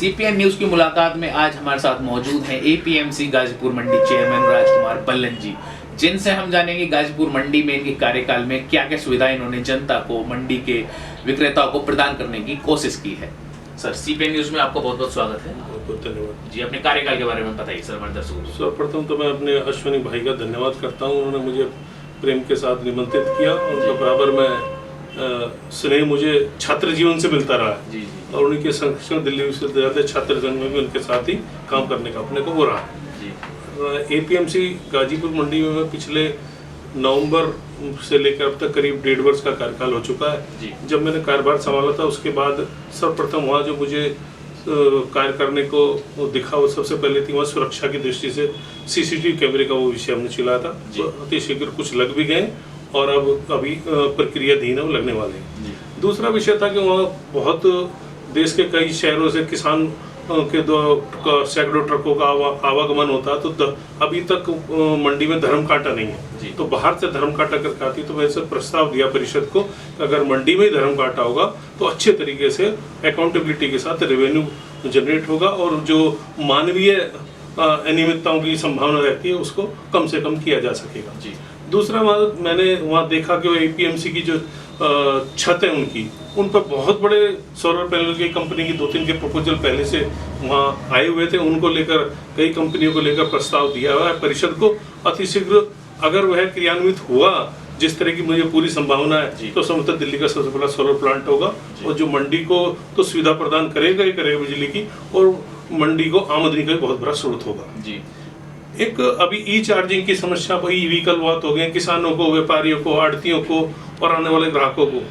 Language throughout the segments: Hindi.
सीपीएन न्यूज की मुलाकात में आज हमारे साथ मौजूद हैं एपीएमसी गाजीपुर मंडी चेयरमैन राजकुमार बल्लन जी, जिनसे हम जानेंगे गाजीपुर मंडी में इनके कार्यकाल में क्या क्या सुविधाएं इन्होंने जनता को, मंडी के विक्रेताओं को प्रदान करने की कोशिश की है। सर, सीपीएन न्यूज में आपका बहुत बहुत स्वागत है। बहुत बहुत धन्यवाद जी। अपने कार्यकाल के बारे में बताइए सर हमारे दर्शकों को। सर्वप्रथम तो मैं अपने अश्विनी भाई का धन्यवाद करता हूँ, उन्होंने मुझे प्रेम के साथ निमंत्रित किया। उनके बराबर में स्नेह मुझे छात्र जीवन से मिलता रहा है जी। और उनके संरक्षण दिल्ली विश्वविद्यालय छात्र संघ में भी उनके साथ ही काम करने का अपने को हो रहा है। एपीएमसी गाजीपुर मंडी में मैं पिछले नवंबर से लेकर अब तक करीब 1.5 वर्ष का कार्यकाल हो चुका है। जब मैंने कार्यभार संभाला था उसके बाद सर्वप्रथम वहाँ जो मुझे कार्य करने को दिखा वो सबसे पहले थी वहाँ सुरक्षा की दृष्टि से सीसीटीवी कैमरे का वो विषय हमने चलाया था। अति शीघ्र कुछ लग भी गए और अब अभी प्रक्रियाधीन है, वो लगने वाले हैं। दूसरा विषय था कि वहाँ बहुत देश के कई शहरों से किसान के सैकड़ों ट्रकों का आवागमन होता, तो अभी तक मंडी में धर्म कांटा नहीं है। तो बाहर से धर्म कांटा करके आती, तो वैसे प्रस्ताव दिया परिषद को कि अगर मंडी में ही धर्म कांटा होगा तो अच्छे तरीके से अकाउंटेबिलिटी के साथ रेवेन्यू जनरेट होगा और जो मानवीय अनियमितताओं की संभावना रहती है उसको कम से कम किया जा सकेगा। दूसरा मैंने वहाँ देखा कि एपीएमसी की जो छत है उन पर बहुत बड़े सोलर पैनल की कंपनी की 2-3 के प्रपोजल पहले से वहाँ आए हुए थे। उनको लेकर कई कंपनियों को लेकर प्रस्ताव दिया हुआ है परिषद को। अतिशीघ्र अगर वह क्रियान्वित हुआ जिस तरह की मुझे पूरी संभावना है तो संभवतः दिल्ली का सबसे बड़ा सोलर प्लांट होगा और जो मंडी को तो सुविधा प्रदान करेगा ही करेगा बिजली की, और मंडी को आमदनी का भी बहुत बड़ा स्रोत होगा। एक अभी ई चार्जिंग की समस्या पर ई व्हीकल बहुत हो गए, किसानों को, व्यापारियों को, आड़तियों को और आने वाले ग्राहकों को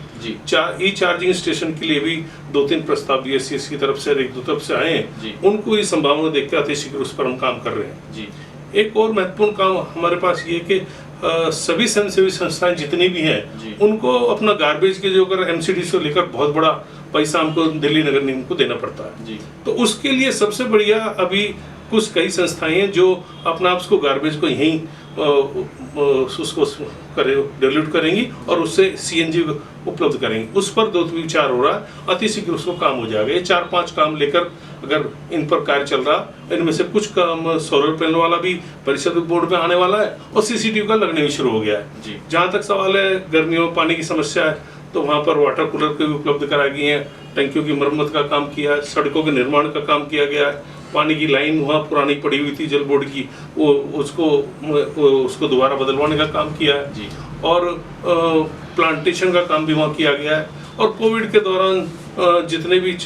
ई चार्जिंग स्टेशन के लिए भी 2-3 प्रस्ताव बीएससीएस की तरफ से और 1-2 तरफ से आए हैं। उनको ये संभावना देखते अति शीघ्र उस पर हम काम कर रहे हैं। एक और महत्वपूर्ण काम हमारे पास ये कि सभी स्वयंसेवी संस्थाएं जितनी भी हैं उनको अपना गार्बेज के जो अगर एमसीडी से लेकर बहुत बड़ा पैसा हमको दिल्ली नगर निगम को देना पड़ता है। तो उसके लिए सबसे बढ़िया अभी कुछ कई संस्थाएं हैं जो अपना आप उसको गार्बेज को यहीं उसको डिल्यूट करेंगी और उससे सीएनजी उपलब्ध करेंगी। उस पर 2 विचार हो रहा है, अति शीघ्र उसको काम हो जाएगा। ये 4-5 काम लेकर अगर इन पर कार्य चल रहा, इनमें से कुछ काम सोलर पैनल वाला भी परिषद बोर्ड में आने वाला है और सीसीटीवी का लगने भी शुरू हो गया है। जहाँ तक सवाल है गर्मियों में पानी की समस्या है तो वहाँ पर वाटर कूलर के भी उपलब्ध कराई गई हैं, टंकियों की मरम्मत का काम किया है, सड़कों के निर्माण का काम किया गया है, पानी की लाइन वहाँ पुरानी पड़ी हुई थी जल बोर्ड की वो उसको दोबारा बदलवाने का काम किया है और प्लांटेशन का काम भी वहाँ किया गया है। और कोविड के दौरान जितने भी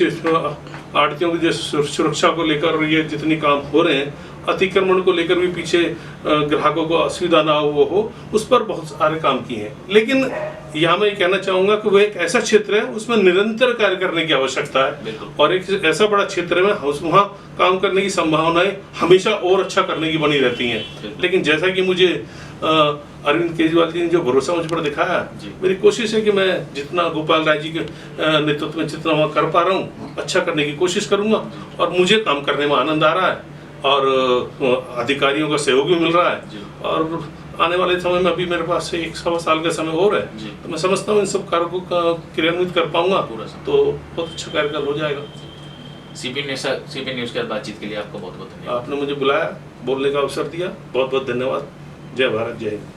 आड़तियों की सुरक्षा को लेकर ये जितने काम हो रहे हैं, अतिक्रमण को लेकर भी पीछे ग्राहकों को असुविधा ना हो उस पर बहुत सारे काम किए हैं। लेकिन यहाँ मैं कहना चाहूँगा कि वह एक ऐसा क्षेत्र है उसमें निरंतर कार्य करने की आवश्यकता है और एक ऐसा बड़ा क्षेत्र में वहाँ काम करने की संभावनाएं हमेशा और अच्छा करने की बनी रहती हैं। लेकिन जैसा कि मुझे अरविंद केजरीवाल जी ने जो भरोसा मुझ पर दिखाया, मेरी कोशिश है कि मैं जितना गोपाल राय जी के नेतृत्व में जितना वहाँ कर पा रहा हूँ अच्छा करने की कोशिश करूँगा और मुझे काम करने में आनंद आ रहा है और अधिकारियों का सहयोग भी मिल रहा है। और आने वाले समय में अभी मेरे पास से 1-1.25 साल का समय और है तो मैं समझता हूँ इन सब कार्यों को क्रियान्वित कर पाऊंगा तो बहुत अच्छा कार्यकाल हो जाएगा। सीपीएन न्यूज के बातचीत के लिए आपको बहुत बहुत धन्यवाद। आपने मुझे बुलाया, बोलने का अवसर दिया, बहुत बहुत धन्यवाद। जय भारत, जय हिंद।